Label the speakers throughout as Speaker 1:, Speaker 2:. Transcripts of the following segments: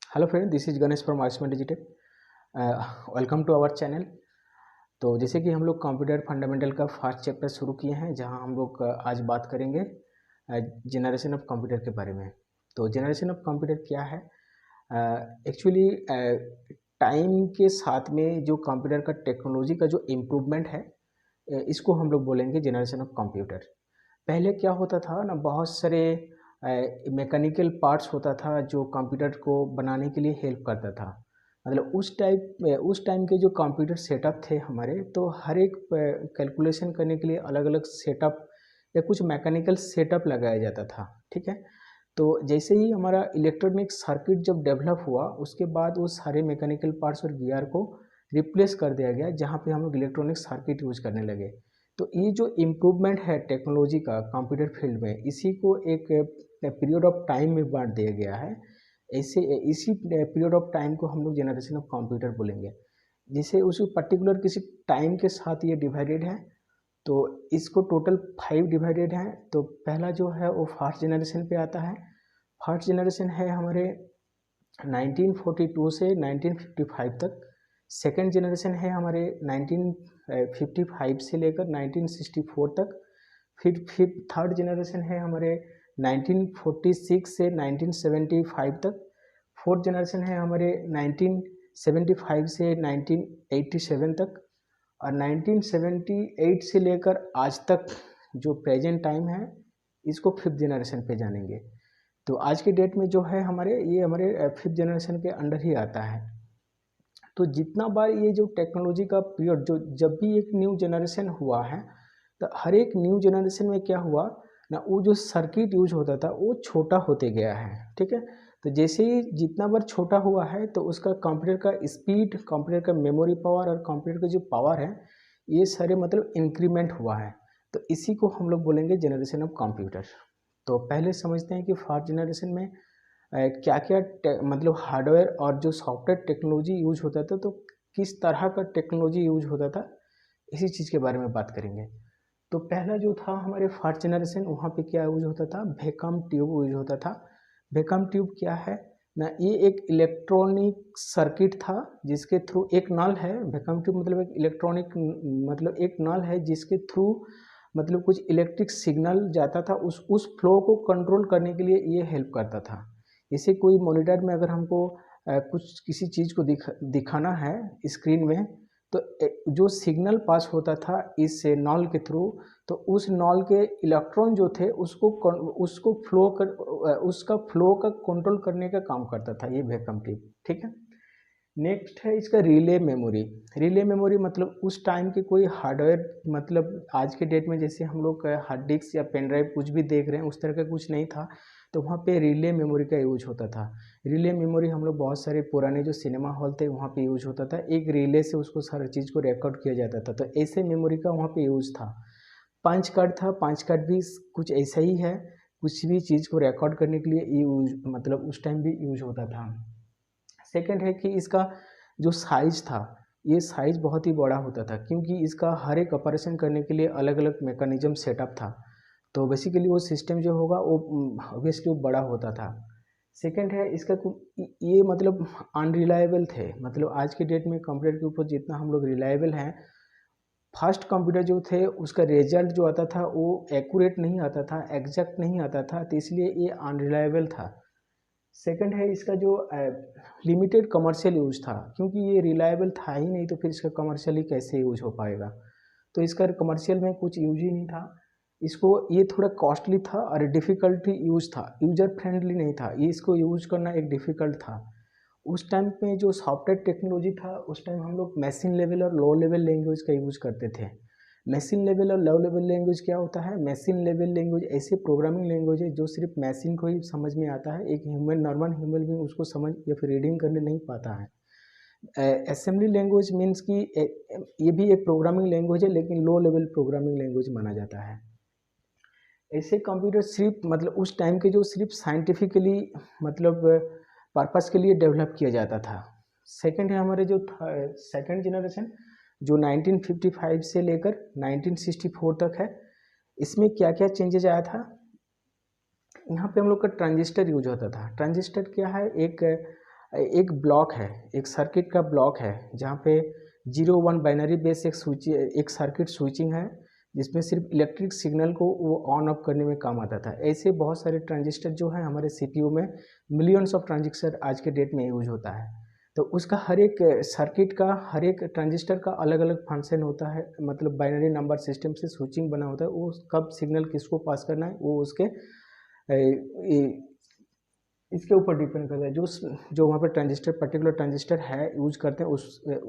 Speaker 1: Hello friend, this is Ganesh from Ayushman Digitech. Welcome to our channel. तो जैसे कि हम लोग कंप्यूटर फंडामेंटल का फर्स्ट चैप्टर शुरू किए हैं, जहां हम लोग आज बात करेंगे जनरेशन ऑफ कंप्यूटर के बारे में। तो जनरेशन ऑफ कंप्यूटर क्या है? एक्चुअली टाइम के साथ में जो कंप्यूटर का टेक्नोलॉजी का जो इम्प्रूवमेंट है, इसको हम लोग बोलेंगे जनरेशन ऑफ कंप्यूटर। पहले क्या होता था ना, बहुत सारे मैकेनिकल पार्ट्स होता था जो कंप्यूटर को बनाने के लिए हेल्प करता था। मतलब उस टाइम के जो कंप्यूटर सेटअप थे हमारे, तो हर एक कैलकुलेशन करने के लिए अलग अलग सेटअप या कुछ मैकेनिकल सेटअप लगाया जाता था। ठीक है। तो जैसे ही हमारा इलेक्ट्रॉनिक सर्किट जब डेवलप हुआ, उसके बाद वो सारे मैकेनिकल पार्ट्स और गियर को रिप्लेस कर दिया गया, जहाँ पे हम लोग इलेक्ट्रॉनिक सर्किट यूज करने लगे। तो ये जो इम्प्रूवमेंट है टेक्नोलॉजी का कंप्यूटर फील्ड में, इसी को एक पीरियड ऑफ टाइम में बांट दिया गया है। ऐसे इसी पीरियड ऑफ टाइम को हम लोग जनरेशन ऑफ कंप्यूटर बोलेंगे। जिसे उस पर्टिकुलर किसी टाइम के साथ ये डिवाइडेड है। तो इसको टोटल 5 डिवाइडेड हैं। तो पहला जो है वो फर्स्ट जनरेशन पे आता है। फर्स्ट जनरेशन है हमारे 1942 से 1955 तक। सेकेंड जनरेशन है हमारे 1955 से लेकर 1964 तक। फिर थर्ड जनरेशन है हमारे 1946 से 1975 तक। फोर्थ जनरेशन है हमारे 1975 से 1987 तक। और 1978 से लेकर आज तक जो प्रेजेंट टाइम है, इसको फिफ्थ जनरेशन पे जानेंगे। तो आज के डेट में जो है हमारे फिफ्थ जनरेशन के अंडर ही आता है। तो जितना बार ये जो टेक्नोलॉजी का पीरियड, जो जब भी एक न्यू जनरेशन हुआ है, तो हर एक न्यू जनरेशन में क्या हुआ ना, वो जो सर्किट यूज होता था वो छोटा होते गया है। ठीक है। तो जैसे ही जितना बार छोटा हुआ है, तो उसका कंप्यूटर का स्पीड, कंप्यूटर का मेमोरी पावर और कंप्यूटर का जो पावर है, ये सारे मतलब इंक्रीमेंट हुआ है। तो इसी को हम लोग बोलेंगे जनरेशन ऑफ कंप्यूटर। तो पहले समझते हैं कि फर्स्ट जनरेशन में क्या क्या मतलब हार्डवेयर और जो सॉफ्टवेयर टेक्नोलॉजी यूज होता था, तो किस तरह का टेक्नोलॉजी यूज होता था, इसी चीज़ के बारे में बात करेंगे। तो पहला जो था हमारे फर्स्ट जनरेशन, वहाँ पे क्या यूज होता था? वैक्यूम ट्यूब यूज होता था। वैक्यूम ट्यूब क्या है ना, ये एक इलेक्ट्रॉनिक सर्किट था जिसके थ्रू एक नल है। वैक्यूम ट्यूब मतलब एक इलेक्ट्रॉनिक, मतलब एक नल है जिसके थ्रू मतलब कुछ इलेक्ट्रिक सिग्नल जाता था, उस फ्लो को कंट्रोल करने के लिए ये हेल्प करता था। जैसे कोई मॉनिटर में अगर हमको कुछ किसी चीज़ को दिखाना है स्क्रीन में, तो जो सिग्नल पास होता था इस नॉल के थ्रू, तो उस नॉल के इलेक्ट्रॉन जो थे उसको उसका फ्लो का कंट्रोल करने का काम करता था ये वैक्यूम ट्यूब। ठीक है। नेक्स्ट है इसका रिले मेमोरी। रिले मेमोरी मतलब उस टाइम के कोई हार्डवेयर, मतलब आज के डेट में जैसे हम लोग हार्ड डिस्क या पेन ड्राइव कुछ भी देख रहे हैं, उस तरह का कुछ नहीं था। तो वहाँ पे रिले मेमोरी का यूज होता था। रिले मेमोरी हम लोग बहुत सारे पुराने जो सिनेमा हॉल थे वहाँ पे यूज होता था। एक रिले से उसको सारी चीज़ को रिकॉर्ड किया जाता था। तो ऐसे मेमोरी का वहाँ पे यूज था। पंच कार्ड था। पंच कार्ड भी कुछ ऐसा ही है, कुछ भी चीज़ को रिकॉर्ड करने के लिए यूज, मतलब उस टाइम भी यूज होता था। सेकंड है कि इसका जो साइज़ था, ये साइज़ बहुत ही बड़ा होता था, क्योंकि इसका हर एक ऑपरेशन करने के लिए अलग अलग मैकेनिज्म सेटअप था। तो बेसिकली वो सिस्टम जो होगा वो ऑब्वियसली वो बड़ा होता था। सेकंड है इसका ये मतलब अनरिलायबल थे। मतलब आज के डेट में कंप्यूटर के ऊपर जितना हम लोग रिलायबल हैं, फास्ट कंप्यूटर जो थे उसका रिजल्ट जो आता था वो एक्यूरेट नहीं आता था, एग्जैक्ट नहीं आता था, तो इसलिए ये अनरिलायबल था। सेकंड है इसका जो लिमिटेड कमर्शियल यूज था, क्योंकि ये रिलायबल था ही नहीं, तो फिर इसका कमर्शियली कैसे यूज हो पाएगा। तो इसका कमर्शियल में कुछ यूज ही नहीं था। इसको ये थोड़ा कॉस्टली था और डिफ़िकल्टी यूज था, यूजर फ्रेंडली नहीं था, ये इसको यूज करना एक डिफ़िकल्ट था। उस टाइम पे जो सॉफ्टवेयर टेक्नोलॉजी था, उस टाइम हम लोग मशीन लेवल और लो लेवल लैंग्वेज का यूज करते थे। मशीन लेवल और लो लेवल लैंग्वेज क्या होता है? मशीन लेवल लैंग्वेज ऐसे प्रोग्रामिंग लैंग्वेज है जो सिर्फ मशीन को ही समझ में आता है, एक ह्यूमन, नॉर्मल ह्यूमन भी उसको समझ या फिर रीडिंग करने नहीं पाता है। असेंबली लैंग्वेज मीन्स कि ये भी एक प्रोग्रामिंग लैंग्वेज है, लेकिन लो लेवल प्रोग्रामिंग लैंग्वेज माना जाता है। ऐसे कंप्यूटर सिर्फ मतलब उस टाइम के जो सिर्फ साइंटिफिकली मतलब पर्पस के लिए डेवलप किया जाता था। सेकंड है हमारे जो सेकंड जनरेशन, जो 1955 से लेकर 1964 तक है। इसमें क्या क्या चेंजेज आया था? यहाँ पे हम लोग का ट्रांजिस्टर यूज होता था। ट्रांजिस्टर क्या है? एक एक ब्लॉक है, एक सर्किट का ब्लॉक है जहाँ पे 0-1 बाइनरी बेस एक सर्किट स्विचिंग है जिसमें सिर्फ इलेक्ट्रिक सिग्नल को वो ऑन ऑफ करने में काम आता था। ऐसे बहुत सारे ट्रांजिस्टर जो हैं हमारे सीपीयू में, मिलियंस ऑफ ट्रांजिस्टर आज के डेट में यूज होता है। तो उसका हर एक सर्किट का, हर एक ट्रांजिस्टर का अलग अलग फंक्शन होता है, मतलब बाइनरी नंबर सिस्टम से स्विचिंग बना होता है। वो कब सिग्नल किसको पास करना है वो उसके इसके ऊपर डिपेंड करता है, जो वहाँ पर ट्रांजिस्टर, पर्टिकुलर ट्रांजिस्टर है यूज करते हैं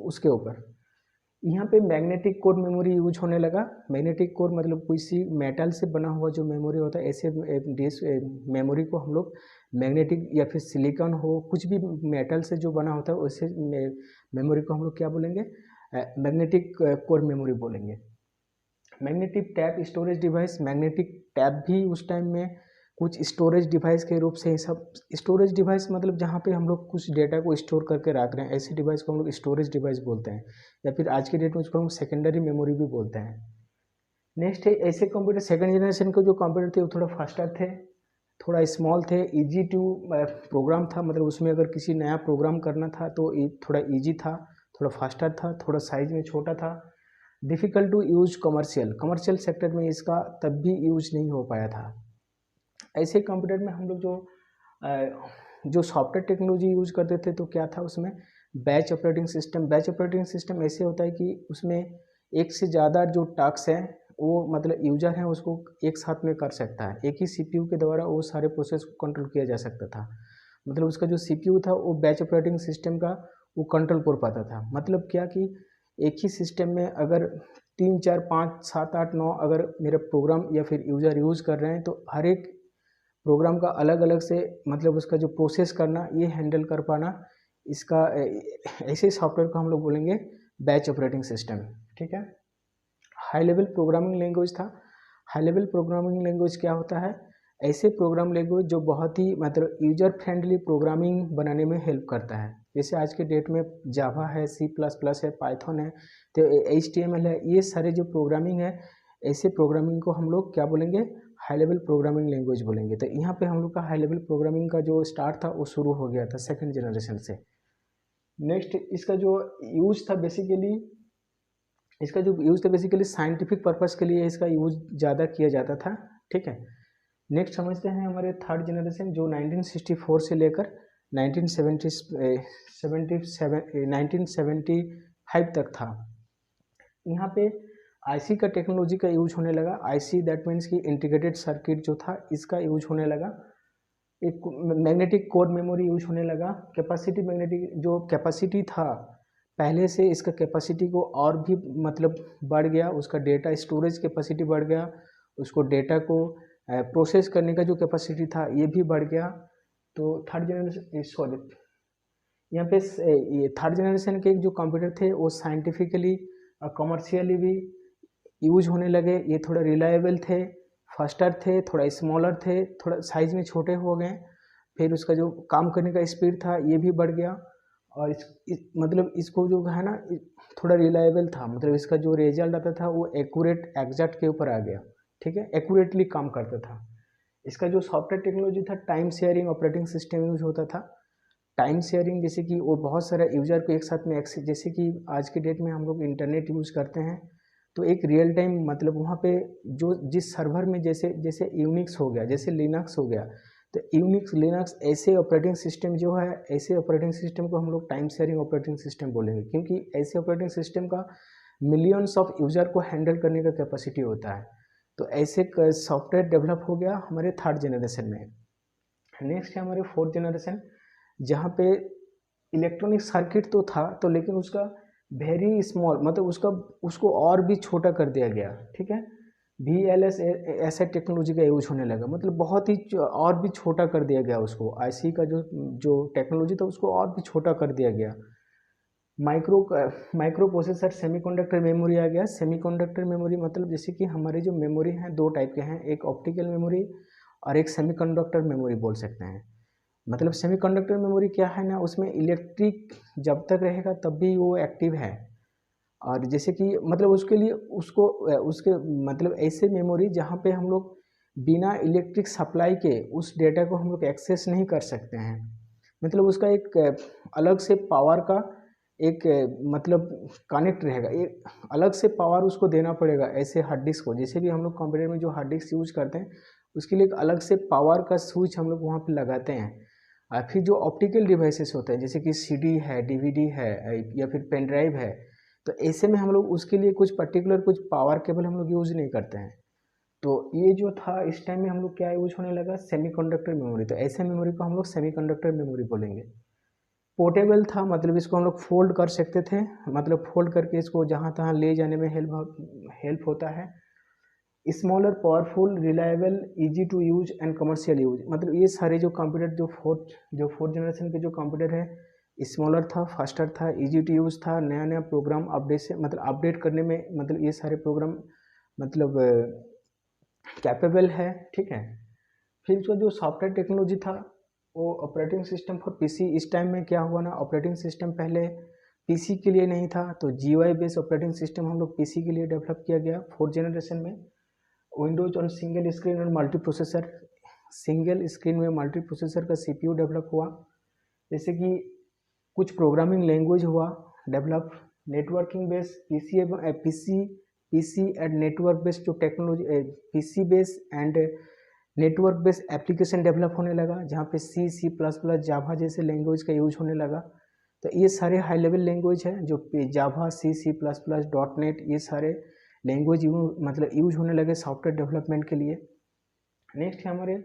Speaker 1: उसके ऊपर। यहाँ पे मैग्नेटिक कोर मेमोरी यूज होने लगा। मैग्नेटिक कोर मतलब किसी मेटल से बना हुआ जो मेमोरी होता है, ऐसे मेमोरी को हम लोग मैग्नेटिक या फिर सिलिकॉन हो, कुछ भी मेटल से जो बना होता है वैसे मेमोरी को हम लोग क्या बोलेंगे, मैग्नेटिक कोर मेमोरी बोलेंगे। Magnetic tap storage device, magnetic tap भी उस टाइम में कुछ स्टोरेज डिवाइस के रूप से ही सब, स्टोरेज डिवाइस मतलब जहाँ पे हम लोग कुछ डेटा को स्टोर करके रख रहे हैं, ऐसे डिवाइस को हम लोग स्टोरेज डिवाइस बोलते हैं, या फिर आज के डेट में उसको हम सेकेंडरी मेमोरी भी बोलते हैं। नेक्स्ट है ऐसे कंप्यूटर, सेकंड जनरेशन के जो कंप्यूटर थे वो थोड़ा फास्टर थे, थोड़ा स्मॉल थे, इजी टू प्रोग्राम था, मतलब उसमें अगर किसी नया प्रोग्राम करना था तो थोड़ा ईजी था, थोड़ा फास्टर था, थोड़ा साइज में छोटा था। Difficult to use commercial sector में इसका तब भी यूज नहीं हो पाया था। ऐसे कंप्यूटर में हम लोग जो सॉफ्टवेयर टेक्नोलॉजी यूज करते थे तो क्या था उसमें, batch operating system. Batch operating system ऐसे होता है कि उसमें एक से ज़्यादा जो टास्क है वो मतलब यूजर है उसको एक साथ में कर सकता है, एक ही सीपीयू के द्वारा वो सारे प्रोसेस को कंट्रोल किया जा सकता था। मतलब उसका जो सीपीयू था वो बैच ऑपरेटिंग सिस्टम का वो कंट्रोल कर पाता था। मतलब क्या कि एक ही सिस्टम में अगर 3, 4, 5, 7, 8, 9 अगर मेरा प्रोग्राम या फिर यूज़र यूज़ कर रहे हैं तो हर एक प्रोग्राम का अलग अलग से मतलब उसका जो प्रोसेस करना, ये हैंडल कर पाना, इसका ऐसे सॉफ्टवेयर को हम लोग बोलेंगे बैच ऑपरेटिंग सिस्टम। ठीक है। हाई लेवल प्रोग्रामिंग लैंग्वेज था। हाई लेवल प्रोग्रामिंग लैंग्वेज क्या होता है, ऐसे प्रोग्राम लैंग्वेज जो बहुत ही मतलब यूजर फ्रेंडली प्रोग्रामिंग बनाने में हेल्प करता है। जैसे आज के डेट में जावा है, C++ है, पाइथन है, तो HTML है, ये सारे जो प्रोग्रामिंग है, ऐसे प्रोग्रामिंग को हम लोग क्या बोलेंगे, हाई लेवल प्रोग्रामिंग लैंग्वेज बोलेंगे। तो यहाँ पे हम लोग का हाई लेवल प्रोग्रामिंग का जो स्टार्ट था वो शुरू हो गया था सेकंड जनरेशन से। नेक्स्ट इसका जो यूज था बेसिकली, साइंटिफिक पर्पस के लिए इसका यूज ज़्यादा किया जाता था। ठीक है। नेक्स्ट समझते हैं हमारे थर्ड जनरेशन जो 1964 से लेकर 1975 तक था। यहाँ पे आईसी का टेक्नोलॉजी का यूज होने लगा। आईसी दैट मीन्स कि इंटीग्रेटेड सर्किट जो था इसका यूज होने लगा। एक मैग्नेटिक कोर मेमोरी यूज होने लगा। कैपेसिटी, मैग्नेटिक जो कैपेसिटी था पहले से इसका कैपेसिटी को और भी मतलब बढ़ गया, उसका डेटा स्टोरेज कैपेसिटी बढ़ गया, उसको डेटा को प्रोसेस करने का जो कैपेसिटी था ये भी बढ़ गया। तो थर्ड जनरेशन, यहाँ पे ये थर्ड जनरेशन के जो कंप्यूटर थे वो साइंटिफिकली और कमर्शियली भी यूज होने लगे। ये थोड़ा रिलायबल थे, फास्टर थे, थोड़ा स्मॉलर थे, थोड़ा साइज में छोटे हो गए। फिर उसका जो काम करने का स्पीड था ये भी बढ़ गया, और मतलब इसको जो है ना थोड़ा रिलायबल था, मतलब इसका जो रिजल्ट आता था वो एक्यूरेट एग्जैक्ट के ऊपर आ गया। ठीक है, एक्यूरेटली काम करता था। इसका जो सॉफ्टवेयर टेक्नोलॉजी था, time sharing operating system use होता था। टाइम शेयरिंग जैसे कि वो बहुत सारा यूज़र को एक साथ में एक्सेस, जैसे कि आज के डेट में हम लोग इंटरनेट यूज़ करते हैं तो एक रियल टाइम मतलब वहाँ पे जो जिस सर्वर में जैसे जैसे यूनिक्स हो गया, जैसे लिनक्स हो गया, तो यूनिक्स लिनक्स ऐसे ऑपरेटिंग सिस्टम जो है, ऐसे ऑपरेटिंग सिस्टम को हम लोग टाइम शेयरिंग ऑपरेटिंग सिस्टम बोलेंगे, क्योंकि ऐसे ऑपरेटिंग सिस्टम का मिलियंस ऑफ यूज़र को हैंडल करने का कैपेसिटी होता है। तो ऐसे सॉफ्टवेयर डेवलप हो गया हमारे थर्ड जनरेशन में। नेक्स्ट है हमारे फोर्थ जनरेशन, जहाँ पे इलेक्ट्रॉनिक सर्किट तो था तो लेकिन उसका वेरी स्मॉल, मतलब उसको और भी छोटा कर दिया गया। ठीक है, VLS ऐसा टेक्नोलॉजी का यूज होने लगा, मतलब बहुत ही और भी छोटा कर दिया गया उसको। आईसी का जो टेक्नोलॉजी था उसको और भी छोटा कर दिया गया। माइक्रो प्रोसेसर, सेमीकंडक्टर मेमोरी आ गया। सेमीकंडक्टर मेमोरी मतलब जैसे कि हमारे जो मेमोरी हैं दो टाइप के हैं, एक ऑप्टिकल मेमोरी और एक सेमीकंडक्टर मेमोरी बोल सकते हैं। मतलब सेमीकंडक्टर मेमोरी क्या है ना, उसमें इलेक्ट्रिक जब तक रहेगा तब भी वो एक्टिव है, और जैसे कि मतलब उसके लिए उसके मतलब ऐसे मेमोरी जहाँ पे हम लोग बिना इलेक्ट्रिक सप्लाई के उस डेटा को हम लोग एक्सेस नहीं कर सकते हैं। मतलब उसका एक अलग से पावर का एक मतलब कनेक्ट रहेगा, एक अलग से पावर उसको देना पड़ेगा ऐसे हार्ड डिस्क को। जैसे कि हम लोग कंप्यूटर में जो हार्ड डिस्क यूज करते हैं उसके लिए एक अलग से पावर का स्विच हम लोग वहाँ पे लगाते हैं। और फिर जो ऑप्टिकल डिवाइसेस होते हैं जैसे कि सीडी है, डीवीडी है या फिर पेन ड्राइव है, तो ऐसे में हम लोग उसके लिए कुछ पर्टिकुलर कुछ पावर केबल हम लोग यूज़ नहीं करते हैं। तो ये जो था इस टाइम में हम लोग क्या यूज होने लगा, सेमीकंडक्टर मेमोरी। तो ऐसे मेमोरी को हम लोग सेमीकंडक्टर मेमोरी बोलेंगे। पोर्टेबल था, मतलब इसको हम लोग फोल्ड कर सकते थे, मतलब फोल्ड करके इसको जहाँ तहाँ ले जाने में हेल्प होता है। Smaller, powerful, reliable, easy to use and commercial use. मतलब ये सारे जो कंप्यूटर जो फोर्थ जनरेशन के जो कंप्यूटर है, स्मॉलर था, फास्टर था, इजी टू यूज था, नया नया प्रोग्राम अपडेट से मतलब अपडेट करने में मतलब ये सारे प्रोग्राम मतलब कैपेबल है, ठीक है। फिर जो सॉफ्टवेयर टेक्नोलॉजी था वो ऑपरेटिंग सिस्टम फॉर पीसी। इस टाइम में क्या हुआ ना, ऑपरेटिंग सिस्टम पहले पीसी के लिए नहीं था, तो जीयूआई बेस्ड ऑपरेटिंग सिस्टम हम लोग पीसी के लिए डेवलप किया गया फोर्थ जनरेशन में। विंडोज ऑन सिंगल स्क्रीन और मल्टी प्रोसेसर, सिंगल स्क्रीन में मल्टी प्रोसेसर का सीपीयू डेवलप हुआ। जैसे कि कुछ प्रोग्रामिंग लैंग्वेज हुआ develop, networking based PC and network based जो technology, PC based and network based application develop होने लगा, जहाँ पे सी प्लस प्लस, जावा जैसे लैंग्वेज का यूज होने लगा। तो ये सारे हाई लेवल लैंग्वेज है जो Java, C plus plus, dot net, ये सारे लैंग्वेज मतलब यूज होने लगे सॉफ्टवेयर डेवलपमेंट के लिए। नेक्स्ट है हमारे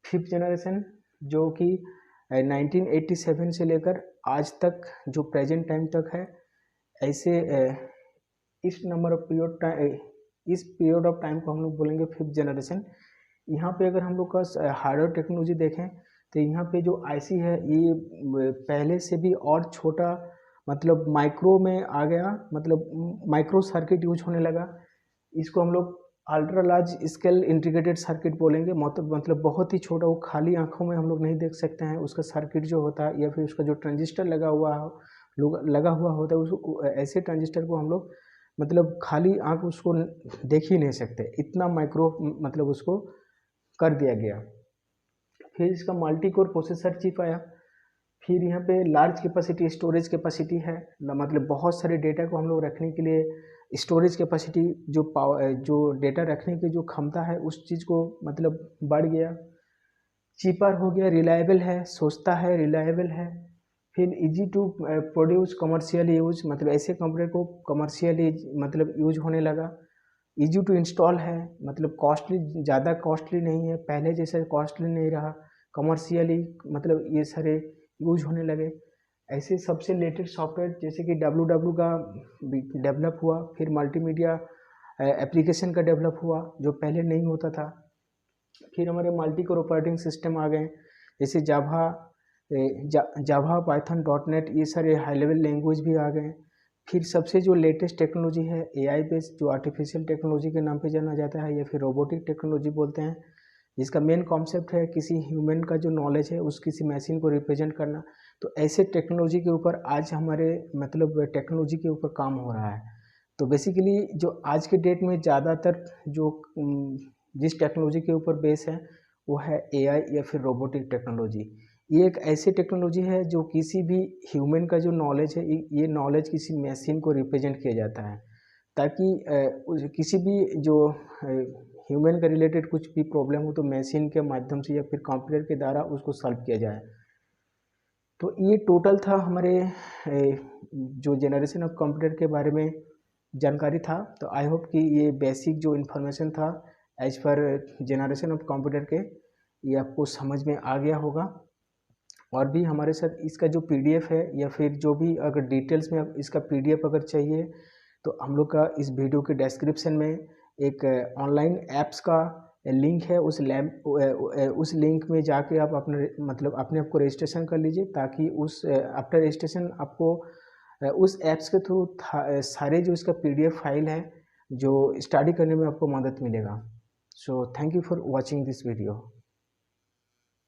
Speaker 1: फिफ्थ जनरेशन, जो कि 1987 से लेकर आज तक जो प्रेजेंट टाइम तक है। ऐसे इस नंबर ऑफ पीरियड टाइम, इस पीरियड ऑफ टाइम को हम लोग बोलेंगे फिफ्थ जनरेशन। यहाँ पे अगर हम लोग का हार्डवेयर टेक्नोलॉजी देखें तो यहाँ पे जो आईसी है ये पहले से भी और छोटा, मतलब माइक्रो में आ गया, मतलब माइक्रो सर्किट यूज होने लगा। इसको हम लोग ultra large scale integrated circuit बोलेंगे। मतलब बहुत ही छोटा, वो खाली आंखों में हम लोग नहीं देख सकते हैं उसका सर्किट जो होता है, या फिर उसका जो ट्रांजिस्टर लगा हुआ होता है, उस ऐसे ट्रांजिस्टर को हम लोग मतलब खाली आंख उसको देख ही नहीं सकते, इतना माइक्रो मतलब उसको कर दिया गया। फिर इसका मल्टी कोर प्रोसेसर चिप आया। फिर यहाँ पे लार्ज कैपेसिटी स्टोरेज कैपेसिटी है, मतलब बहुत सारे डेटा को हम लोग रखने के लिए स्टोरेज कैपेसिटी, जो पावर, जो डेटा रखने की जो क्षमता है उस चीज़ को मतलब बढ़ गया। चीपर हो गया, रिलायबल है, सस्ता है, रिलायबल है। फिर easy to produce, commercial use, मतलब ऐसे कंप्यूटर को कमर्शियली मतलब यूज होने लगा। इजी टू इंस्टॉल है, मतलब कॉस्टली, ज़्यादा कॉस्टली नहीं है, पहले जैसे कॉस्टली नहीं रहा, कमर्शियली मतलब ये सारे यूज होने लगे। ऐसे सबसे लेटेस्ट सॉफ्टवेयर जैसे कि WW का डेवलप हुआ, फिर मल्टीमीडिया एप्लीकेशन का डेवलप हुआ जो पहले नहीं होता था। फिर हमारे मल्टी कोर ऑपरेटिंग सिस्टम आ गए, जैसे जावा, पाइथन, डॉट नेट, ये सारे हाई लेवल लैंग्वेज भी आ गए। फिर सबसे जो लेटेस्ट टेक्नोलॉजी है एआई बेस्ड, जो आर्टिफिशियल टेक्नोलॉजी के नाम पे जाना जाता है, या फिर रोबोटिक टेक्नोलॉजी बोलते हैं, जिसका मेन कॉन्सेप्ट है किसी ह्यूमन का जो नॉलेज है उस किसी मशीन को रिप्रेजेंट करना। तो ऐसे टेक्नोलॉजी के ऊपर आज हमारे मतलब टेक्नोलॉजी के ऊपर काम हो रहा है। तो बेसिकली जो आज के डेट में ज़्यादातर जो जिस टेक्नोलॉजी के ऊपर बेस है वो है एआई या फिर रोबोटिक टेक्नोलॉजी। ये एक ऐसी टेक्नोलॉजी है जो किसी भी ह्यूमन का जो नॉलेज है, ये नॉलेज किसी मशीन को रिप्रेजेंट किया जाता है, ताकि किसी भी जो ह्यूमन का रिलेटेड कुछ भी प्रॉब्लम हो तो मशीन के माध्यम से या फिर कंप्यूटर के द्वारा उसको सॉल्व किया जाए। तो ये टोटल था हमारे जो जनरेशन ऑफ कंप्यूटर के बारे में जानकारी था। तो आई होप कि ये बेसिक जो इन्फॉर्मेशन था as per generation of computer के, ये आपको समझ में आ गया होगा। और भी हमारे साथ इसका जो पीडीएफ है या फिर जो भी अगर डिटेल्स में इसका पीडीएफ अगर चाहिए तो हम लोग का इस वीडियो के डिस्क्रिप्शन में एक ऑनलाइन ऐप्स का लिंक है, उस लिंक में जाके आप अपने मतलब अपने आप को रजिस्ट्रेशन कर लीजिए, ताकि उस आफ्टर रजिस्ट्रेशन आपको उस ऐप्स के थ्रू सारे जो इसका पीडीएफ फाइल है जो स्टडी करने में आपको मदद मिलेगा। So thank you for watching this video.